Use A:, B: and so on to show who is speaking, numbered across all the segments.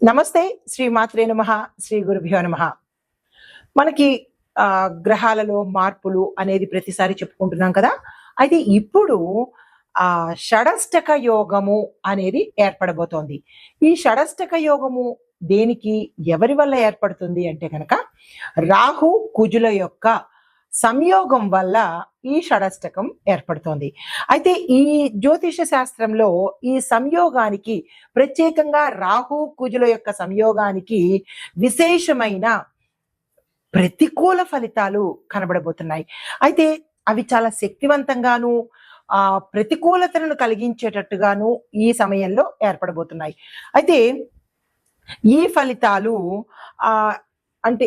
A: నమస్తే. శ్రీ మాత్రే నమః. శ్రీ గురుభ్యో నమః. మనకి గ్రహాలలో మార్పులు అనేది ప్రతిసారి చెప్పుకుంటున్నాం కదా! అయితే ఇప్పుడు షడష్టక యోగము అనేది ఏర్పడబోతోంది. ఈ షడష్టక యోగము దేనికి, ఎవరి వల్ల ఏర్పడుతుంది అంటే గనక రాహు, కుజుల యొక్క సంయోగం వల్ల ఈ షడష్టకం ఏర్పడుతోంది. అయితే ఈ జ్యోతిష శాస్త్రంలో ఈ సంయోగానికి, ప్రత్యేకంగా రాహు, కుజుల యొక్క సంయోగానికి విశేషమైన ప్రతికూల ఫలితాలు కనబడబోతున్నాయి. అయితే అవి చాలా శక్తివంతంగాను, ప్రతికూలతలను కలిగించేటట్టుగాను ఈ సమయంలో ఏర్పడబోతున్నాయి. అయితే ఈ ఫలితాలు అంటే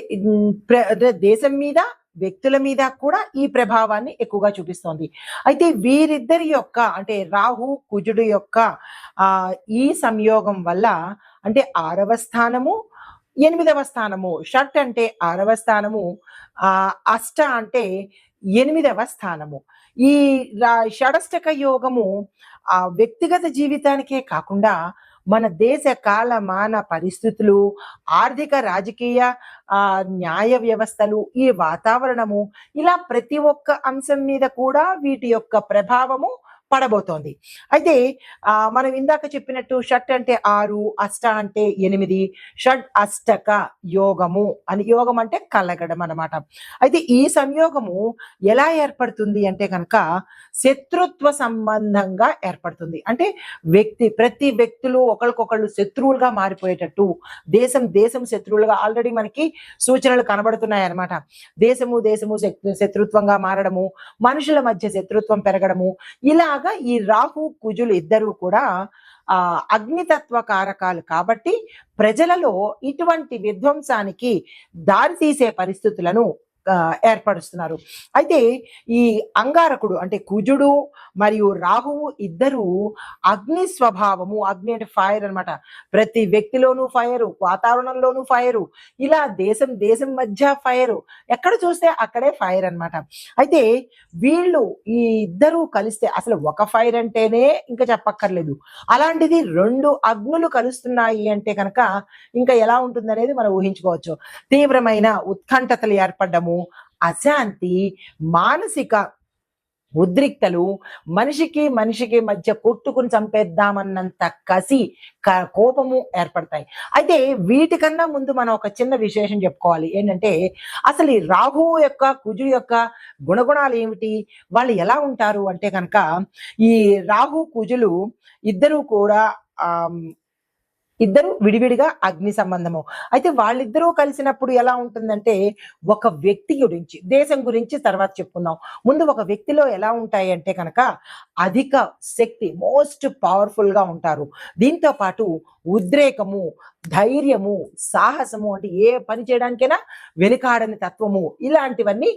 A: దేశం మీద, వ్యక్తుల మీద కూడా ఈ ప్రభావాన్ని ఎక్కువగా చూపిస్తోంది. అయితే వీరిద్దరి యొక్క, అంటే రాహు, కుజుడు యొక్క ఈ సంయోగం వల్ల, అంటే 6వ స్థానము, 8వ స్థానము, షట్ అంటే 6వ స్థానము, అష్ట అంటే 8వ స్థానము. ఈ షడష్టక యోగము వ్యక్తిగత జీవితానికే కాకుండా మన దేశ కాలమాన పరిస్థితులు, ఆర్థిక, రాజకీయ, న్యాయ వ్యవస్థలు, ఈ వాతావరణము, ఇలా ప్రతి ఒక్క అంశం మీద కూడా వీటి యొక్క ప్రభావము పడబోతోంది. అయితే మనం ఇందాక చెప్పినట్టు షట్ అంటే 6, అష్ట అంటే 8, షడ్ అష్టక యోగము అని, యోగం అంటే కలగడం అన్నమాట. అయితే ఈ సంయోగము ఎలా ఏర్పడుతుంది అంటే కనుక శత్రుత్వ సంబంధంగా ఏర్పడుతుంది. అంటే ప్రతి వ్యక్తులు ఒకరికొకళ్ళు శత్రువులుగా మారిపోయేటట్టు, దేశం శత్రువులుగా ఆల్రెడీ మనకి సూచనలు కనబడుతున్నాయి అన్నమాట. దేశము శత్రుత్వంగా మారడము, మనుషుల మధ్య శత్రుత్వం పెరగడము, ఇలాగా ఈ రాహు, కుజులు ఇద్దరు కూడా అగ్నితత్వ కారకాలు కాబట్టి ప్రజలలో ఇటువంటి విధ్వంసానికి దారితీసే పరిస్థితులను ఏర్పరుస్తున్నారు. అయితే ఈ అంగారకుడు, అంటే కుజుడు మరియు రాహువు ఇద్దరు అగ్ని స్వభావము, అగ్ని అంటే ఫైర్ అనమాట. ప్రతి వ్యక్తిలోనూ ఫైరు, వాతావరణంలోనూ ఫైరు, ఇలా దేశం మధ్య ఫైరు, ఎక్కడ చూస్తే అక్కడే ఫైర్ అనమాట. అయితే వీళ్ళు ఈ ఇద్దరు కలిస్తే, అసలు ఒక ఫైర్ అంటేనే ఇంకా చెప్పక్కర్లేదు, అలాంటిది 2 అగ్నులు కలుస్తున్నాయి అంటే కనుక ఇంకా ఎలా ఉంటుందనేది మనం ఊహించుకోవచ్చు. తీవ్రమైన ఉత్కంఠతలు ఏర్పడ్డము, అశాంతి, మానసిక ఉద్రిక్తలు, మనిషికి మధ్య కొట్టుకుని చంపేద్దామన్నంత కసి, కోపము ఏర్పడతాయి. అయితే వీటికన్నా ముందు మనం ఒక చిన్న విశేషం చెప్పుకోవాలి. ఏంటంటే అసలు ఈ రాహువు యొక్క, కుజు యొక్క గుణగుణాలు ఏమిటి, వాళ్ళు ఎలా ఉంటారు అంటే కనుక, ఈ రాహు, కుజులు ఇద్దరు విడివిడిగా అగ్ని సంబంధము. అయితే వాళ్ళిద్దరూ కలిసినప్పుడు ఎలా ఉంటుందంటే, ఒక వ్యక్తి గురించి, దేశం గురించి తర్వాత చెప్పుకుందాం. ముందు ఒక వ్యక్తిలో ఎలా ఉంటాయి అంటే కనుక అధిక శక్తి, మోస్ట్ పవర్ఫుల్ గా ఉంటారు. దీంతో పాటు ఉద్రేకము, ధైర్యము, సాహసము, అంటే ఏ పని చేయడానికైనా వెనుకాడని తత్వము, ఇలాంటివన్నీ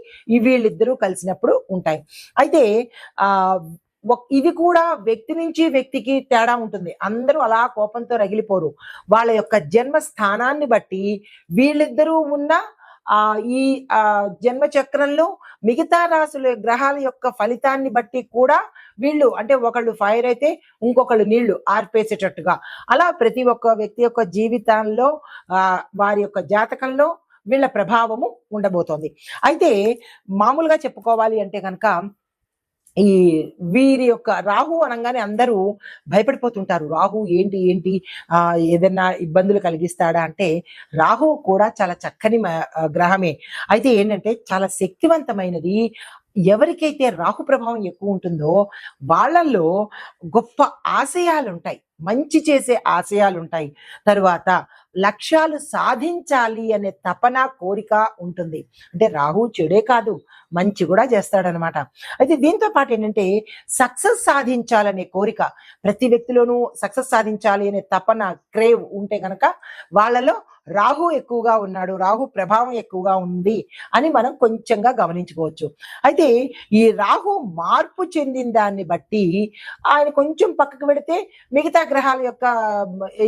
A: వీళ్ళిద్దరూ కలిసినప్పుడు ఉంటాయి. అయితే ఇవి కూడా వ్యక్తి నుంచి వ్యక్తికి తేడా ఉంటుంది. అందరూ అలా కోపంతో రగిలిపోరు. వాళ్ళ యొక్క జన్మ స్థానాన్ని బట్టి వీళ్ళిద్దరూ ఉన్న ఈ జన్మ చక్రంలో మిగతా రాశుల గ్రహాల యొక్క ఫలితాన్ని బట్టి కూడా వీళ్ళు, అంటే ఒకళ్ళు ఫైర్ అయితే ఇంకొకళ్ళు నీళ్లు ఆర్పేసేటట్టుగా, అలా ప్రతి ఒక్క వ్యక్తి యొక్క జీవితాల్లో, వారి యొక్క జాతకంలో వీళ్ళ ప్రభావము ఉండబోతోంది. అయితే మామూలుగా చెప్పుకోవాలి అంటే కనుక, ఈ వీరి యొక్క రాహు అనగానే అందరూ భయపడిపోతుంటారు. రాహు ఏంటి ఏంటి ఏదన్నా ఇబ్బందులు కలిగిస్తాడా అంటే, రాహు కూడా చాలా చక్కని గ్రహమే. అయితే ఏంటంటే చాలా శక్తివంతమైనది. ఎవరికైతే రాహు ప్రభావం ఎక్కువ ఉంటుందో వాళ్ళల్లో గొప్ప ఆశయాలు ఉంటాయి, మంచి చేసే ఆశయాలు ఉంటాయి, తరువాత లక్ష్యాలు సాధించాలి అనే తపన, కోరిక ఉంటుంది. అంటే రాహు చెడే కాదు, మంచి కూడా చేస్తాడనమాట. అయితే దీంతో పాటు ఏంటంటే సక్సెస్ సాధించాలనే కోరిక, ప్రతి వ్యక్తిలోనూ సక్సెస్ సాధించాలి అనే తపన, క్రేవ్ ఉంటే కనుక వాళ్ళలో రాహు ఎక్కువగా ఉన్నాడు, రాహు ప్రభావం ఎక్కువగా ఉంది అని మనం కొంచెంగా గమనించుకోవచ్చు. అయితే ఈ రాహు మార్పు చెందిన దాన్ని బట్టి ఆయన కొంచెం పక్కకు పెడితే మిగతా గ్రహాల యొక్క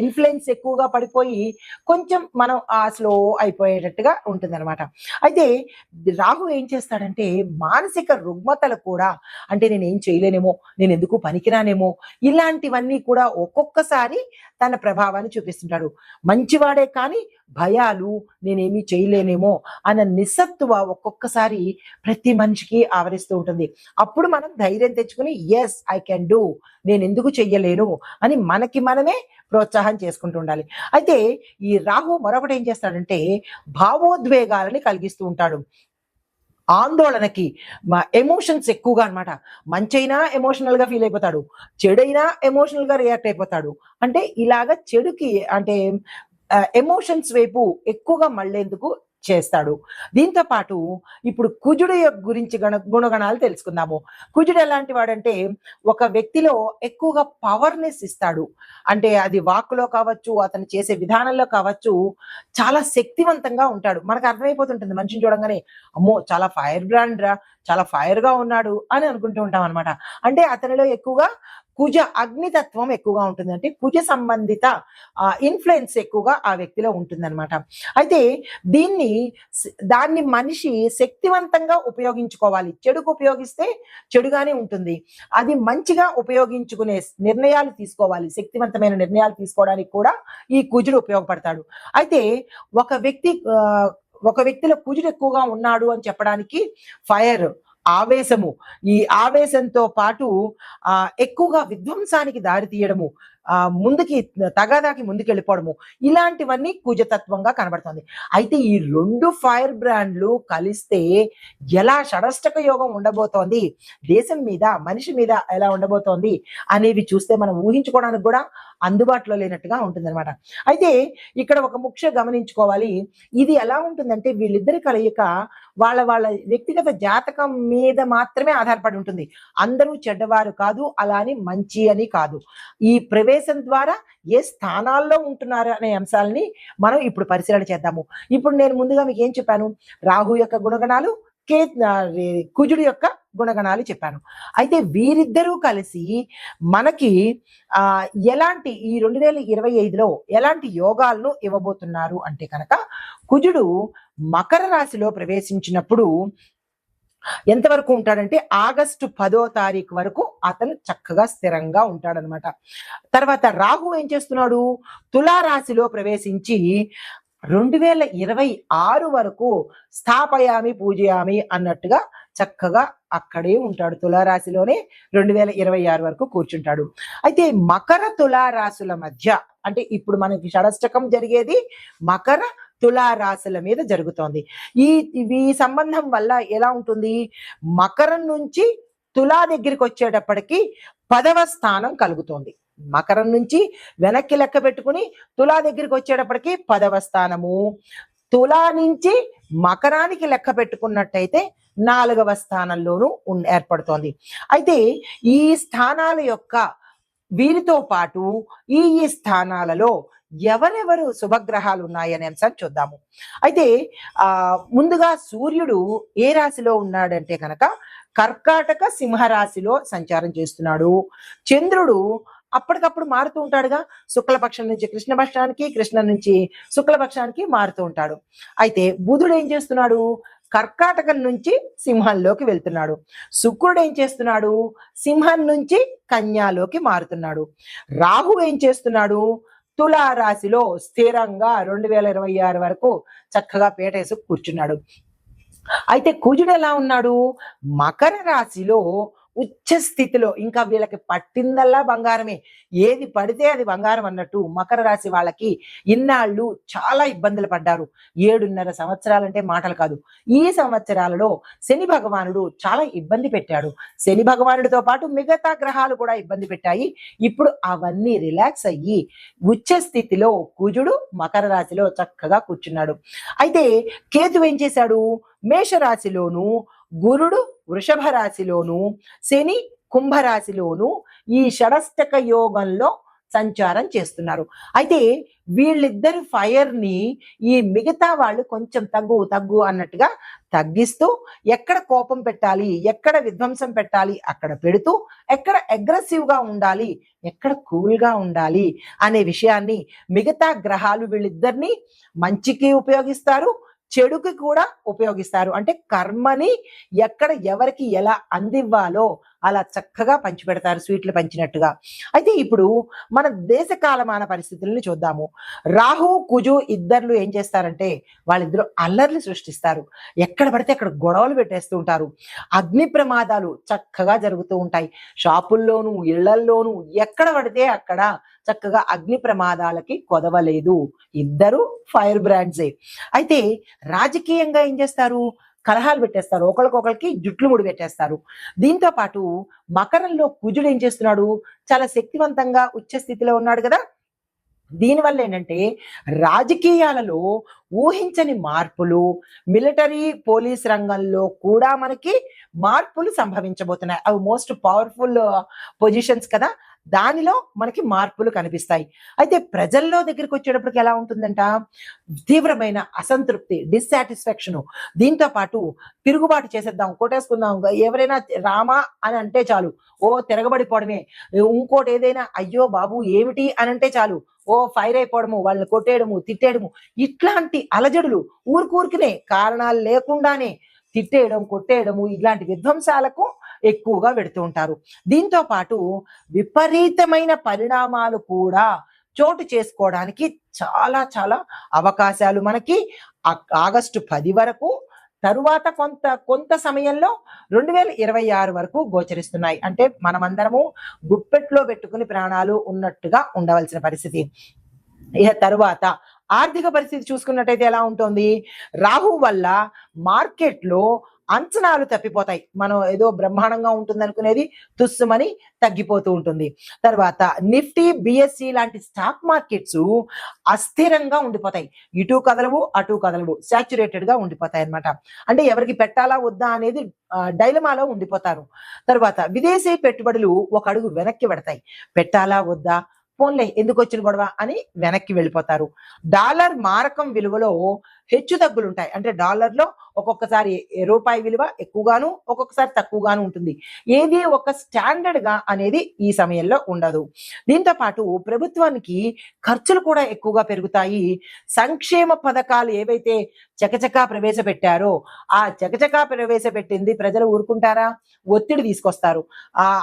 A: ఇన్ఫ్లుయెన్స్ ఎక్కువగా పడిపోయి కొంచెం మనం స్లో అయిపోయేటట్టుగా ఉంటుందన్నమాట. అయితే రాహు ఏం చేస్తాడంటే మానసిక రుగ్మతలు కూడా, అంటే నేనేం చేయలేనేమో, నేను ఎందుకు పనికిరానేమో, ఇలాంటివన్నీ కూడా ఒక్కొక్కసారి తన ప్రభావాన్ని చూపిస్తుంటాడు. మంచివాడే కానీ భయాలు, నేనేమీ చేయలేనేమో అన్న నిస్సత్తువ ఒక్కొక్కసారి ప్రతి మనిషికి ఆవరిస్తూ ఉంటుంది. అప్పుడు మనం ధైర్యం తెచ్చుకుని ఎస్ ఐ కెన్ డూ, నేను ఎందుకు చెయ్యలేను అని మనకి మనమే ప్రోత్సాహం చేసుకుంటూ ఉండాలి. అయితే ఈ రాహు మరొకటి ఏం చేస్తాడంటే భావోద్వేగాలని కలిగిస్తూ ఉంటాడు. ఆందోళనకి ఎమోషన్స్ ఎక్కువగా అనమాట. మంచైనా ఎమోషనల్ గా ఫీల్ అయిపోతాడు, చెడైనా ఎమోషనల్ గా రియాక్ట్ అయిపోతాడు. అంటే ఇలాగ చెడుకి అంటే ఎమోషన్స్ వైపు ఎక్కువగా మళ్ళేందుకు చేస్తాడు. దీంతో పాటు ఇప్పుడు కుజుడు గురించి గుణగణాలు తెలుసుకుందాము. కుజుడు ఎలాంటి వాడంటే ఒక వ్యక్తిలో ఎక్కువగా పవర్నెస్ ఇస్తాడు. అంటే అది వాక్కులో కావచ్చు, అతను చేసే విధానంలో కావచ్చు, చాలా శక్తివంతంగా ఉంటాడు. మనకు అర్థమైపోతుంటుంది మనిషిని చూడంగానే, అమ్మో చాలా ఫైర్ బ్రాండ్ రా, చాలా ఫైర్ గా ఉన్నాడు అని అనుకుంటూ ఉంటాం అనమాట. అంటే అతనిలో ఎక్కువగా కుజ అగ్నితత్వం ఎక్కువగా ఉంటుంది. అంటే కుజ సంబంధిత ఇన్ఫ్లుయెన్స్ ఎక్కువగా ఆ వ్యక్తిలో ఉంటుందన్నమాట. అయితే దాన్ని మనిషి శక్తివంతంగా ఉపయోగించుకోవాలి. చెడుకు ఉపయోగిస్తే చెడుగానే ఉంటుంది. అది మంచిగా ఉపయోగించుకునే నిర్ణయాలు తీసుకోవాలి. శక్తివంతమైన నిర్ణయాలు తీసుకోవడానికి కూడా ఈ కుజుడు ఉపయోగపడతాడు. అయితే ఒక వ్యక్తిలో కుజుడు ఎక్కువగా ఉన్నాడు అని చెప్పడానికి ఫైర్, ఆవేశము, ఈ ఆవేశంతో పాటు ఎక్కువగా విధ్వంసానికి దారి తీయడము, ముందుకి తగాదాకి ముందుకు వెళ్ళిపోవడము, ఇలాంటివన్నీ కుజతత్వంగా కనబడుతుంది. అయితే ఈ రెండు ఫైర్ బ్రాండ్లు కలిస్తే ఎలా షడష్టక యోగం ఉండబోతోంది, దేశం మీద మనిషి మీద ఎలా ఉండబోతోంది అనేవి చూస్తే మనం ఊహించుకోవడానికి కూడా అందుబాటులో లేనట్టుగా ఉంటుందన్నమాట. అయితే ఇక్కడ ఒక ముఖ్య గమనించుకోవాలి, ఇది ఎలా ఉంటుందంటే వీళ్ళిద్దరి కలయిక వాళ్ళ వాళ్ళ వ్యక్తిగత జాతకం మీద మాత్రమే ఆధారపడి ఉంటుంది. అందరూ చెడ్డవారు కాదు, అలా అని మంచి అని కాదు. ఈ ప్రవేశం ద్వారా ఏ స్థానాల్లో ఉంటున్నారు అనే అంశాలని మనం ఇప్పుడు పరిశీలన చేద్దాము. ఇప్పుడు నేను ముందుగా మీకు ఏం చెప్పాను, రాహు యొక్క గుణగణాలు, కుజుడు యొక్క గుణగణాలు చెప్పాను. అయితే వీరిద్దరూ కలిసి మనకి ఎలాంటి ఈ 2025లో ఎలాంటి యోగాలను ఇవ్వబోతున్నారు అంటే కనుక, కుజుడు మకర రాశిలో ప్రవేశించినప్పుడు ఎంతవరకు ఉంటాడంటే ఆగస్టు 10వ తారీఖు వరకు అతను చక్కగా స్థిరంగా ఉంటాడనమాట. తర్వాత రాహు ఏం చేస్తున్నాడు, తులారాశిలో ప్రవేశించి 2026 వరకు స్థాపయామి పూజయామి అన్నట్టుగా చక్కగా అక్కడే ఉంటాడు. తులారాశిలోనే 2026 వరకు కూర్చుంటాడు. అయితే మకర తులారాశుల మధ్య, అంటే ఇప్పుడు మనకి షడష్టకం జరిగేది మకర తులారాశుల మీద జరుగుతోంది. ఈ సంబంధం వల్ల ఎలా ఉంటుంది, మకరం నుంచి తులా దగ్గరికి వచ్చేటప్పటికి 10వ స్థానం కలుగుతోంది. మకరం నుంచి వెనక్కి లెక్క పెట్టుకుని తులా దగ్గరికి వచ్చేటప్పటికి 10వ స్థానము, తులా నుంచి మకరానికి లెక్క పెట్టుకున్నట్టయితే 4వ స్థానంలోనూ ఏర్పడుతోంది. అయితే ఈ స్థానాల యొక్క వీరితో పాటు ఈ స్థానాలలో ఎవరెవరు శుభగ్రహాలు ఉన్నాయనే అంశాన్ని చూద్దాము. అయితే ముందుగా సూర్యుడు ఏ రాశిలో ఉన్నాడంటే కనుక కర్కాటక సింహరాశిలో సంచారం చేస్తున్నాడు. చంద్రుడు అప్పటికప్పుడు మారుతూ ఉంటాడుగా, శుక్లపక్షం నుంచి కృష్ణపక్షానికి, కృష్ణ నుంచి శుక్లపక్షానికి మారుతూ ఉంటాడు. అయితే బుధుడు ఏం చేస్తున్నాడు, కర్కాటకం నుంచి సింహంలోకి వెళ్తున్నాడు. శుక్రుడు ఏం చేస్తున్నాడు, సింహం నుంచి కన్యాలోకి మారుతున్నాడు. రాహు ఏం చేస్తున్నాడు, తులారాశిలో స్థిరంగా 2026 వరకు చక్కగా పేటేసి కూర్చున్నాడు. అయితే కుజుడు ఎలా ఉన్నాడు, మకర రాశిలో ఉచ్చ స్థితిలో, ఇంకా వీళ్ళకి పట్టిందల్లా బంగారమే, ఏది పడితే అది బంగారం అన్నట్టు మకర రాశి వాళ్ళకి ఇన్నాళ్ళు చాలా ఇబ్బందులు పడ్డారు. 7.5 సంవత్సరాలంటే మాటలు కాదు. ఈ సంవత్సరాలలో శని భగవానుడు చాలా ఇబ్బంది పెట్టాడు. శని భగవానుడితో పాటు మిగతా గ్రహాలు కూడా ఇబ్బంది పెట్టాయి. ఇప్పుడు అవన్నీ రిలాక్స్ అయ్యి ఉచ్చ స్థితిలో కుజుడు మకర రాశిలో చక్కగా కూర్చున్నాడు. అయితే కేతు ఏం చేశాడు, మేషరాశిలోను, గురుడు వృషభ రాశిలోను, శని కుంభరాశిలోను ఈ షడష్టక యోగంలో సంచారం చేస్తున్నారు. అయితే వీళ్ళిద్దరు ఫైర్ ని ఈ మిగతా వాళ్ళు కొంచెం తగ్గు అన్నట్టుగా తగ్గిస్తూ, ఎక్కడ కోపం పెట్టాలి, ఎక్కడ విధ్వంసం పెట్టాలి అక్కడ పెడుతూ, ఎక్కడ అగ్రెసివ్ గా ఉండాలి, ఎక్కడ కూల్ గా ఉండాలి అనే విషయాన్ని మిగతా గ్రహాలు వీళ్ళిద్దరిని మంచికి ఉపయోగిస్తారు, చెడుకి కూడా ఉపయోగిస్తారు. అంటే కర్మని ఎక్కడ ఎవరికి ఎలా అందివ్వాలో అలా చక్కగా పంచిపెడతారు స్వీట్లు పంచినట్టుగా. అయితే ఇప్పుడు మన దేశ కాలమాన పరిస్థితులను చూద్దాము. రాహు కుజు ఇద్దర్లు ఏం చేస్తారంటే వాళ్ళిద్దరూ అల్లర్లు సృష్టిస్తారు. ఎక్కడ పడితే అక్కడ గొడవలు పెట్టేస్తూ ఉంటారు. అగ్ని ప్రమాదాలు చక్కగా జరుగుతూ ఉంటాయి. షాపుల్లోనూ ఇళ్లల్లోనూ ఎక్కడ పడితే అక్కడ చక్కగా అగ్ని ప్రమాదాలకి కొదవలేదు. ఇద్దరు ఫైర్ బ్రాండ్సే. అయితే రాజకీయంగా ఏం చేస్తారు, కలహాలు పెట్టేస్తారు, ఒకరికొకరికి జుట్లు ముడి పెట్టేస్తారు. దీంతో పాటు మకరంలో కుజుడు ఏం చేస్తున్నాడు, చాలా శక్తివంతంగా ఉచ్చ స్థితిలో ఉన్నాడు కదా. దీనివల్ల ఏంటంటే రాజకీయాలలో ఊహించని మార్పులు, మిలిటరీ పోలీస్ రంగంలో కూడా మనకి మార్పులు సంభవించబోతున్నాయి. అవి మోస్ట్ పవర్ఫుల్ పొజిషన్స్ కదా, దానిలో మనకి మార్పులు కనిపిస్తాయి. అయితే ప్రజల్లో దగ్గరికి వచ్చేటప్పటికి ఎలా ఉంటుందంట, తీవ్రమైన అసంతృప్తి, డిస్సాటిస్ఫాక్షన్, దీంతో పాటు తిరుగుబాటు చేసేద్దాం, కొట్టేసుకుందాం, ఎవరైనా రామా అని అంటే చాలు ఓ తిరగబడిపోవడమే, ఇంకోటి ఏదైనా అయ్యో బాబు ఏమిటి అని అంటే చాలు ఓ ఫైర్ అయిపోవడము, వాళ్ళని కొట్టేయడము, తిట్టేయడము, ఇట్లాంటి అలజడులు ఊరికూరికినే కారణాలు లేకుండానే తిట్టేయడం, కొట్టేయడము, ఇలాంటి విధ్వంసాలకు ఎక్కువగా పెడుతూ ఉంటారు. దీంతో పాటు విపరీతమైన పరిణామాలు కూడా చోటు చేసుకోవడానికి చాలా చాలా అవకాశాలు మనకి ఆగస్టు 10 వరకు, తరువాత కొంత సమయంలో 2026 వరకు గోచరిస్తున్నాయి. అంటే మనమందరము గుప్పెట్లో పెట్టుకుని ప్రాణాలు ఉన్నట్టుగా ఉండవలసిన పరిస్థితి. ఇక తరువాత ఆర్థిక పరిస్థితి చూసుకున్నట్టయితే ఎలా ఉంటుంది, రాహు వల్ల మార్కెట్లో అంచనాలు తప్పిపోతాయి. మనం ఏదో బ్రహ్మాండంగా ఉంటుంది అనుకునేది తుస్సుమని తగ్గిపోతూ ఉంటుంది. తర్వాత నిఫ్టీ, బిఎస్సి లాంటి స్టాక్ మార్కెట్స్ అస్థిరంగా ఉండిపోతాయి. ఇటు కదలవు అటు కదలవు, సాచ్యురేటెడ్ గా ఉండిపోతాయి అన్నమాట. అంటే ఎవరికి పెట్టాలా వద్దా అనేది డైలమాలో ఉండిపోతారు. తర్వాత విదేశీ పెట్టుబడులు ఒక అడుగు వెనక్కి పెడతాయి. పెట్టాలా వద్దా, పోన్లే ఎందుకు వచ్చిన గొడవ అని వెనక్కి వెళ్ళిపోతారు. డాలర్ మారకం విలువలో హెచ్చు తగ్గులు ఉంటాయి. అంటే డాలర్లో ఒక్కొక్కసారి రూపాయి విలువ ఎక్కువగాను, ఒక్కొక్కసారి తక్కువగాను ఉంటుంది. ఏది ఒక స్టాండర్డ్ గా అనేది ఈ సమయంలో ఉండదు. దీంతో పాటు ప్రభుత్వానికి ఖర్చులు కూడా ఎక్కువగా పెరుగుతాయి. సంక్షేమ పథకాలు ఏవైతే చకచకా ప్రవేశపెట్టారో ఆ చకచకా ప్రవేశపెట్టింది ప్రజలు ఊరుకుంటారా, ఒత్తిడి తీసుకొస్తారు.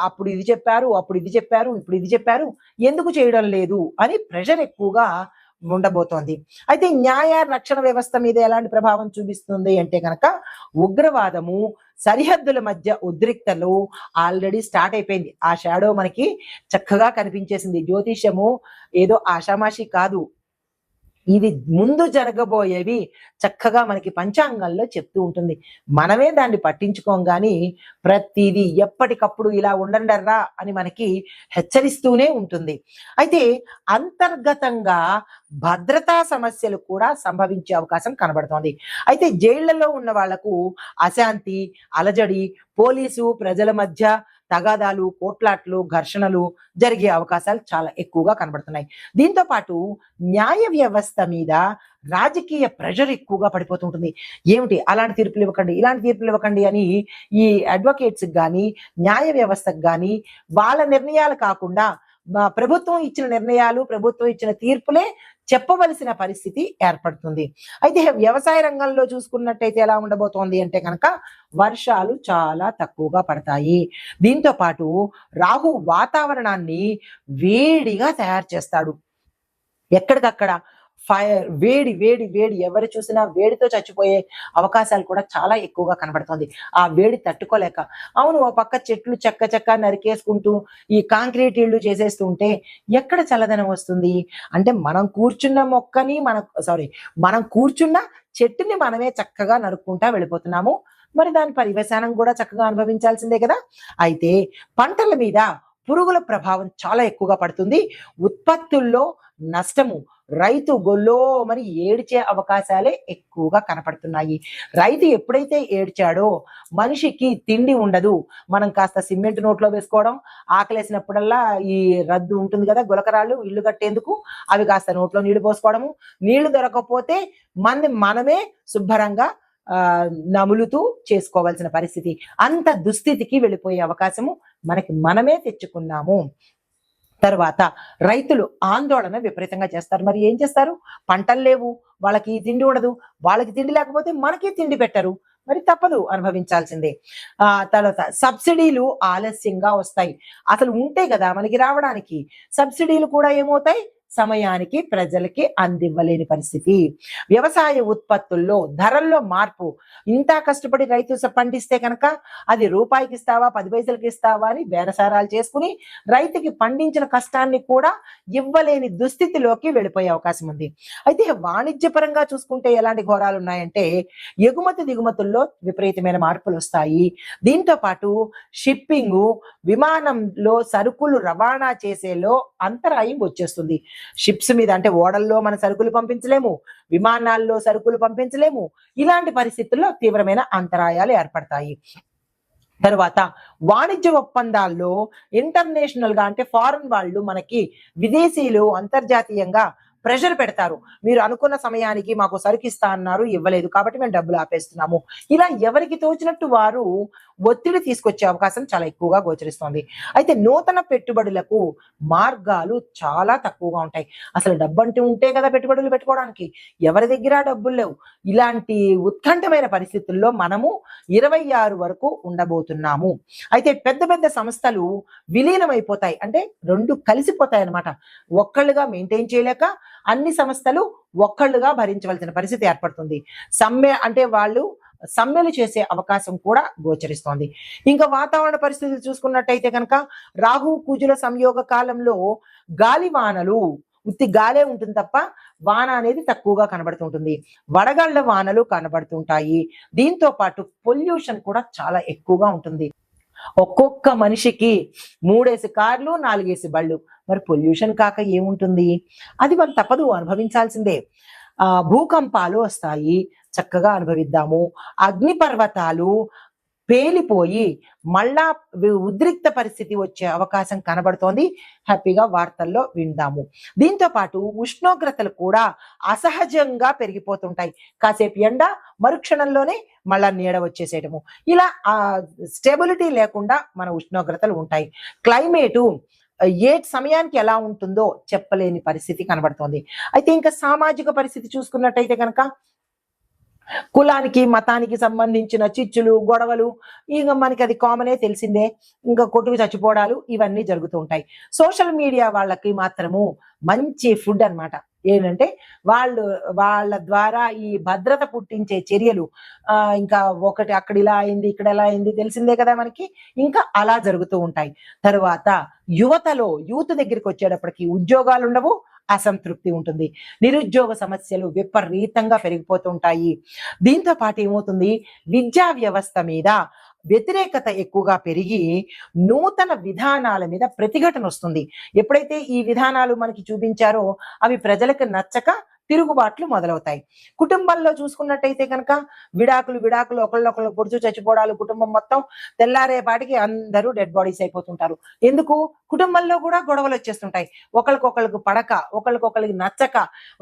A: అప్పుడు ఇది చెప్పారు, అప్పుడు ఇది చెప్పారు, ఇప్పుడు ఇది చెప్పారు, ఎందుకు చేయడం లేదు అని ప్రెషర్ ఎక్కువగా ఉండబోతోంది. అయితే న్యాయ రక్షణ వ్యవస్థ మీద ఎలాంటి ప్రభావం చూపిస్తుంది అంటే కనుక, ఉగ్రవాదము, సరిహద్దుల మధ్య ఉద్రిక్తలు ఆల్రెడీ స్టార్ట్ అయిపోయింది. ఆ షాడో మనకి చక్కగా కనిపించేసింది. జ్యోతిష్యము ఏదో ఆషామాషి కాదు, ఇది ముందు జరగబోయేవి చక్కగా మనకి పంచాంగంలో చెప్తూ ఉంటుంది. మనమే దాన్ని పట్టించుకోం కానీ ప్రతిదీ ఎప్పటికప్పుడు ఇలా ఉండండర్రా అని మనకి హెచ్చరిస్తూనే ఉంటుంది. అయితే అంతర్గతంగా భద్రతా సమస్యలు కూడా సంభవించే అవకాశం కనబడుతోంది. అయితే జైళ్లలో ఉన్న వాళ్లకు అశాంతి, అలజడి, పోలీసు ప్రజల మధ్య తగాదాలు, కోట్లాట్లు, ఘర్షణలు జరిగే అవకాశాలు చాలా ఎక్కువగా కనబడుతున్నాయి. దీంతో పాటు న్యాయ వ్యవస్థ మీద రాజకీయ ప్రెషర్ ఎక్కువగా పడిపోతుంటుంది. ఏమిటి అలాంటి తీర్పులు ఇవ్వకండి, ఇలాంటి తీర్పులు ఇవ్వకండి అని ఈ అడ్వకేట్స్కి కానీ న్యాయ వ్యవస్థకు కానీ వాళ్ళ నిర్ణయాలు కాకుండా ప్రభుత్వం ఇచ్చిన నిర్ణయాలు, ప్రభుత్వం ఇచ్చిన తీర్పులే చెప్పవలసిన పరిస్థితి ఏర్పడుతుంది. అయితే వ్యవసాయ రంగంలో చూసుకున్నట్టయితే ఎలా ఉండబోతోంది అంటే కనుక, వర్షాలు చాలా తక్కువగా పడతాయి. దీంతో పాటు రాహు వాతావరణాన్ని వేడిగా తయారు చేస్తాడు. ఎక్కడికక్కడ ఫైర్, వేడి వేడి వేడి, ఎవరు చూసినా వేడితో చచ్చిపోయే అవకాశాలు కూడా చాలా ఎక్కువగా కనబడుతుంది. ఆ వేడి తట్టుకోలేక, అవును ఓ పక్క చెట్లు చెక్క నరికేసుకుంటూ ఈ కాంక్రీట్ ఇళ్ళు చేసేస్తూ ఉంటే ఎక్కడ చల్లదనం వస్తుంది? అంటే మనం కూర్చున్న చెట్టుని మనమే చక్కగా నరుక్కుంటా వెళ్ళిపోతున్నాము. మరి దాని పర్యవసానం కూడా చక్కగా అనుభవించాల్సిందే కదా. అయితే పంటల మీద పురుగుల ప్రభావం చాలా ఎక్కువగా పడుతుంది. ఉత్పత్తుల్లో నష్టము, రైతు గొల్లో మరి ఏడ్చే అవకాశాలే ఎక్కువగా కనపడుతున్నాయి. రైతు ఎప్పుడైతే ఏడ్చాడో మనిషికి తిండి ఉండదు. మనం కాస్త సిమెంట్ నోట్లో వేసుకోవడం, ఆకలేసినప్పుడల్లా ఈ రద్దు ఉంటుంది కదా గులకరాళ్ళు ఇల్లు కట్టేందుకు, అవి కాస్త నోట్లో నీళ్లు పోసుకోవడము, నీళ్లు దొరకకపోతే మనమే శుభ్రంగా నములుతూ చేసుకోవాల్సిన పరిస్థితి, అంత దుస్థితికి వెళ్ళిపోయే అవకాశము మనమే తెచ్చుకున్నాము. తర్వాత రైతులు ఆందోళన విపరీతంగా చేస్తారు. మరి ఏం చేస్తారు? పంటలు లేవు, వాళ్ళకి తిండి ఉండదు, వాళ్ళకి తిండి లేకపోతే మనకి తిండి పెట్టరు, మరి తప్పదు, అనుభవించాల్సిందే. తర్వాత సబ్సిడీలు ఆలస్యంగా వస్తాయి. అసలు ఉంటే కదా మనకి రావడానికి. సబ్సిడీలు కూడా ఏమవుతాయి, సమయానికి ప్రజలకి అందివ్వలేని పరిస్థితి. వ్యవసాయ ఉత్పత్తుల్లో ధరల్లో మార్పు. ఇంత కష్టపడి రైతు పండిస్తే కనుక అది రూపాయికి ఇస్తావా 10 పైసలకి ఇస్తావా అని బేరసారాలు చేసుకుని రైతుకి పండించిన కష్టాన్ని కూడా ఇవ్వలేని దుస్థితిలోకి వెళ్ళిపోయే అవకాశం ఉంది. అయితే వాణిజ్యపరంగా చూసుకుంటే ఎలాంటి ఘోరాలు ఉన్నాయంటే ఎగుమతి దిగుమతుల్లో విపరీతమైన మార్పులు వస్తాయి. దీంతో పాటు షిప్పింగ్, విమానంలో సరుకులు రవాణా చేసేలో అంతరాయం వచ్చేస్తుంది. షిప్స్ మీద అంటే ఓడల్లో మన సరుకులు పంపించలేము, విమానాల్లో సరుకులు పంపించలేము. ఇలాంటి పరిస్థితుల్లో తీవ్రమైన అంతరాయాలు ఏర్పడతాయి. తరువాత వాణిజ్య ఒప్పందాల్లో ఇంటర్నేషనల్ గా అంటే ఫారెన్ వాళ్ళు మనకి విదేశీయులు అంతర్జాతీయంగా ప్రెషర్ పెడతారు. మీరు అనుకున్న సమయానికి మాకు సరుకు ఇస్తా అన్నారు, ఇవ్వలేదు, కాబట్టి మేము డబ్బులు ఆపేస్తున్నాము. ఇలా ఎవరికి తోచినట్టు వారు ఒత్తిడి తీసుకొచ్చే అవకాశం చాలా ఎక్కువగా గోచరిస్తోంది. అయితే నూతన పెట్టుబడులకు మార్గాలు చాలా తక్కువగా ఉంటాయి. అసలు డబ్బు అంటూ ఉంటే కదా పెట్టుబడులు పెట్టుకోవడానికి, ఎవరి దగ్గర డబ్బులు లేవు. ఇలాంటి ఉత్కంఠమైన పరిస్థితుల్లో మనము 26 వరకు ఉండబోతున్నాము. అయితే పెద్ద పెద్ద సంస్థలు విలీనమైపోతాయి, అంటే రెండు కలిసిపోతాయి అన్నమాట. ఒక్కళ్ళుగా మెయింటైన్ చేయలేక అన్ని సంస్థలు ఒక్కళ్ళుగా భరించవలసిన పరిస్థితి ఏర్పడుతుంది. అంటే వాళ్ళు సమ్మెలు చేసే అవకాశం కూడా గోచరిస్తోంది. ఇంకా వాతావరణ పరిస్థితులు చూసుకున్నట్టయితే కనుక రాహు కుజుల సంయోగ కాలంలో గాలివానలు, ఉత్తి గాలే ఉంటుంది తప్ప వాన అనేది తక్కువగా కనబడుతుంటుంది. వడగళ్ల వానలు కనబడుతుంటాయి. దీంతో పాటు పొల్యూషన్ కూడా చాలా ఎక్కువగా ఉంటుంది. ఒక్కొక్క మనిషికి 3 కార్లు 4 బళ్ళు, మరి పొల్యూషన్ కాక ఏముంటుంది? అది మనం తప్పదు, అనుభవించాల్సిందే. భూకంపాలు వస్తాయి, చక్కగా అనుభవిద్దాము. అగ్నిపర్వతాలు పేలిపోయి మళ్ళా ఉద్రిక్త పరిస్థితి వచ్చే అవకాశం కనబడుతోంది. హ్యాపీగా వార్తల్లో విందాము. దీంతో పాటు ఉష్ణోగ్రతలు కూడా అసహజంగా పెరిగిపోతుంటాయి. కాసేపు ఎండ, మరుక్షణంలోనే మళ్ళా నీడ వచ్చేసేయటము. ఇలా స్టెబిలిటీ లేకుండా మన ఉష్ణోగ్రతలు ఉంటాయి. క్లైమేటు ఏ సమయానికి ఎలా ఉంటుందో చెప్పలేని పరిస్థితి కనబడుతోంది. అయితే ఇంకా సామాజిక పరిస్థితి చూసుకున్నట్టయితే కనుక కులానికి మతానికి సంబంధించిన చిచ్చులు, గొడవలు, ఇక మనకి అది కామనే, తెలిసిందే. ఇంకా కొట్టుకు చచ్చిపోవడాలు ఇవన్నీ జరుగుతూ ఉంటాయి. సోషల్ మీడియా వాళ్ళకి మాత్రము మంచి ఫుడ్ అన్నమాట. ఏంటంటే వాళ్ళ ద్వారా ఈ భద్రత పుట్టించే చర్యలు, ఇంకా ఒకటి అక్కడ ఇలా అయింది, ఇక్కడ ఎలా అయింది, తెలిసిందే కదా మనకి. ఇంకా అలా జరుగుతూ ఉంటాయి. తరువాత యూత్ దగ్గరికి వచ్చేటప్పటికి ఉద్యోగాలు ఉండవు, అసంతృప్తి ఉంటుంది. నిరుద్యోగ సమస్యలు విపరీతంగా పెరిగిపోతుంటాయి. దీంతో పాటు ఏమవుతుంది, విద్యా వ్యవస్థ మీద వ్యతిరేకత ఎక్కువగా పెరిగి నూతన విధానాల మీద ప్రతిఘటన వస్తుంది. ఎప్పుడైతే ఈ విధానాలు మనకి చూపించారో అవి ప్రజలకు నచ్చక తిరుగుబాట్లు మొదలవుతాయి. కుటుంబంలో చూసుకున్నట్టయితే కనుక విడాకులు ఒకళ్ళొకళ్ళు పొడుచు చచ్చిపోవడాలు, కుటుంబం మొత్తం తెల్లారేపాటికి అందరూ డెడ్ బాడీస్ అయిపోతుంటారు. ఎందుకు? కుటుంబంలో కూడా గొడవలు వచ్చేస్తుంటాయి. ఒకళ్ళకొకళ్ళకు పడక, ఒకళ్ళకొకళ్ళకి నచ్చక,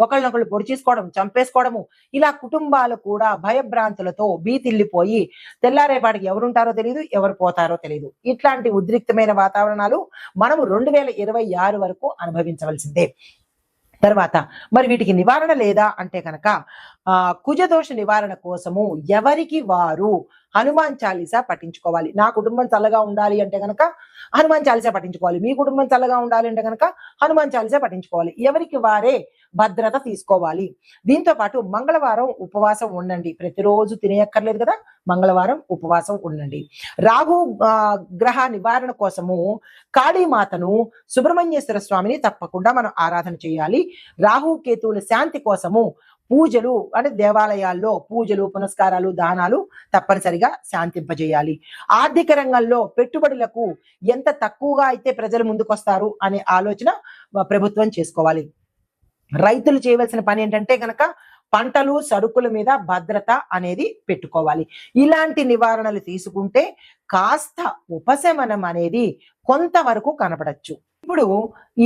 A: ఒకళ్ళనొకళ్ళు పొడిచేసుకోవడం, చంపేసుకోవడము, ఇలా కుటుంబాలు కూడా భయభ్రాంతులతో బీతిల్లిపోయి తెల్లారేపాటికి ఎవరుంటారో తెలియదు, ఎవరు పోతారో తెలియదు. ఇట్లాంటి ఉద్రిక్తమైన వాతావరణాలు మనము 2026 వరకు అనుభవించవలసిందే. తర్వాత మరి వీటికి నివారణ లేదా అంటే కనుక కుజదోష నివారణ కోసము ఎవరికి వారు హనుమాన్ చాలీసా పఠించుకోవాలి. నా కుటుంబం చల్లగా ఉండాలి అంటే కనుక హనుమాన్ చాలీసా పఠించుకోవాలి. మీ కుటుంబం చల్లగా ఉండాలి అంటే కనుక హనుమాన్ చాలీసా పఠించుకోవాలి. ఎవరికి వారే భద్రత తీసుకోవాలి. దీంతో పాటు మంగళవారం ఉపవాసం ఉండండి. ప్రతిరోజు తినేయక్కర్లేదు కదా, మంగళవారం ఉపవాసం ఉండండి. రాహు గ్రహ నివారణ కోసము కాళీమాతను, సుబ్రహ్మణ్యేశ్వర స్వామిని తప్పకుండా మనం ఆరాధన చేయాలి. రాహు కేతువుల శాంతి కోసము పూజలు, అంటే దేవాలయాల్లో పూజలు, పునస్కారాలు, దానాలు తప్పనిసరిగా శాంతింపజేయాలి. ఆర్థిక రంగంలో పెట్టుబడులకు ఎంత తక్కువగా అయితే ప్రజలు ముందుకొస్తారు అనే ఆలోచన ప్రభుత్వం చేసుకోవాలి. రైతులు చేయవలసిన పని ఏంటంటే కనుక పంటలు, సరుకుల మీద భద్రత అనేది పెట్టుకోవాలి. ఇలాంటి నివారణలు తీసుకుంటే కాస్త ఉపశమనం అనేది కొంతవరకు కనపడచ్చు. ఇప్పుడు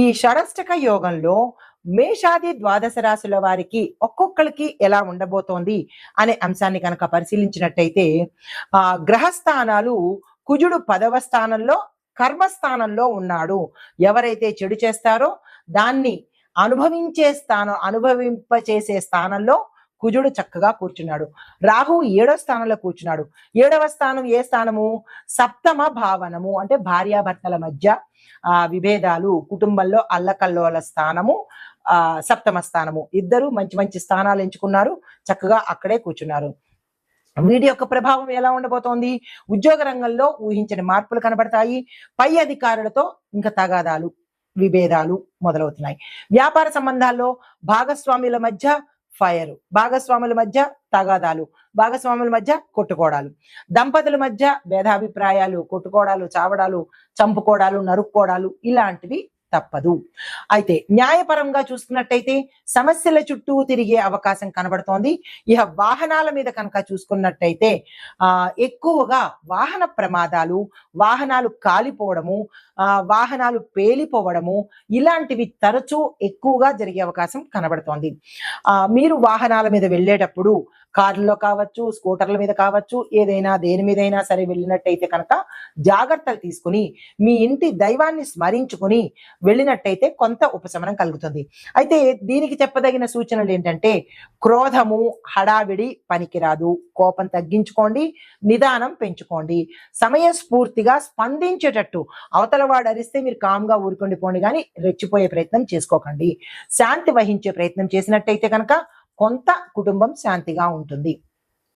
A: ఈ షడష్టక యోగంలో మేషాది ద్వాదశ రాశుల వారికి ఒక్కొక్కరికి ఎలా ఉండబోతోంది అనే అంశాన్ని కనుక పరిశీలించినట్టయితే గ్రహస్థానాలు కుజుడు 10వ స్థానంలో, కర్మస్థానంలో ఉన్నాడు. ఎవరైతే చెడు చేస్తారో దాన్ని అనుభవింపచేసే స్థానంలో కుజుడు చక్కగా కూర్చున్నాడు. రాహు 7వ స్థానంలో కూర్చున్నాడు. 7వ స్థానం ఏ స్థానము? సప్తమ భావనము, అంటే భార్యాభర్తల మధ్య విభేదాలు, కుటుంబంలో అల్లకల్లోల స్థానము సప్తమ స్థానము. ఇద్దరు మంచి మంచి స్థానాలు ఎంచుకున్నారు, చక్కగా అక్కడే కూర్చున్నారు. వీటి యొక్క ప్రభావం ఎలా ఉండబోతోంది? ఉద్యోగ రంగంలో ఊహించని మార్పులు కనబడతాయి. పై అధికారులతో ఇంకా తగాదాలు, విభేదాలు మొదలవుతున్నాయి. వ్యాపార సంబంధాల్లో భాగస్వాముల మధ్య ఫైర్, భాగస్వాముల మధ్య తగాదాలు, భాగస్వాముల మధ్య కొట్టుకోవడాలు, దంపతుల మధ్య భేదాభిప్రాయాలు, కొట్టుకోవడాలు, చావడాలు, చంపుకోవడాలు, నరుక్కోవడాలు ఇలాంటివి తప్పదు. అయితే న్యాయపరంగా చూసుకున్నట్టయితే సమస్యల చుట్టూ తిరిగే అవకాశం కనబడుతోంది. ఇక వాహనాల మీద కనుక చూసుకున్నట్టయితే ఎక్కువగా వాహన ప్రమాదాలు, వాహనాలు కాలిపోవడము, వాహనాలు పేలిపోవడము ఇలాంటివి తరచూ ఎక్కువగా జరిగే అవకాశం కనబడుతోంది. మీరు వాహనాల మీద వెళ్ళేటప్పుడు కార్లలో కావచ్చు, స్కూటర్ల మీద కావచ్చు, ఏదైనా దేని మీదైనా సరే వెళ్ళినట్టయితే కనుక జాగ్రత్తలు తీసుకుని మీ ఇంటి దైవాన్ని స్మరించుకుని వెళ్ళినట్టయితే కొంత ఉపశమనం కలుగుతుంది. అయితే దీనికి చెప్పదగిన సూచనలు ఏంటంటే, క్రోధము, హడావిడి పనికిరాదు, కోపం తగ్గించుకోండి, నిదానం పెంచుకోండి, సమయస్ఫూర్తిగా స్పందించేటట్టు, అవతల వాడు అరిస్తే మీరు కామ్గా ఊరుకుండిపోండి కానీ రెచ్చిపోయే ప్రయత్నం చేసుకోకండి. శాంతి వహించే ప్రయత్నం చేసినట్టయితే కనుక కొంత కుటుంబం శాంతిగా ఉంటుంది.